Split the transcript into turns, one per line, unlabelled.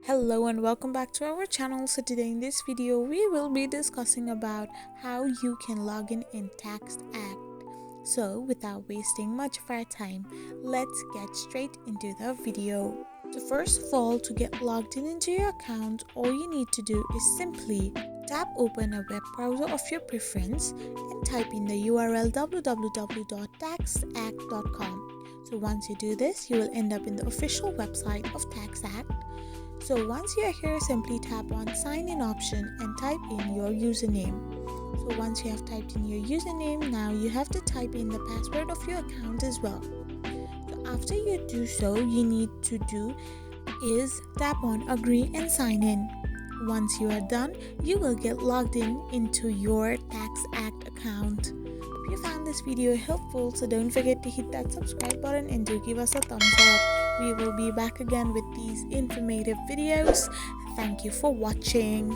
Hello and welcome back to our channel. So today in this video we will be discussing about how you can log in Tax Act. So without wasting much of our time, let's get straight into the video. So first of all, to get logged in into your account, all you need to do is simply tap open a web browser of your preference and type in the URL www.taxact.com. So once you do this, you will end up in the official website of Tax Act. So once you are here, simply tap on sign in option and type in your username. So once you have typed in your username, now you have to type in the password of your account as well. So after you do so, you need to do is tap on agree and sign in. Once you are done, you will get logged in into your Tax Act account. If you found this video helpful, so don't forget to hit that subscribe button and do give us a thumbs up. We will be back again with these informative videos. Thank you for watching.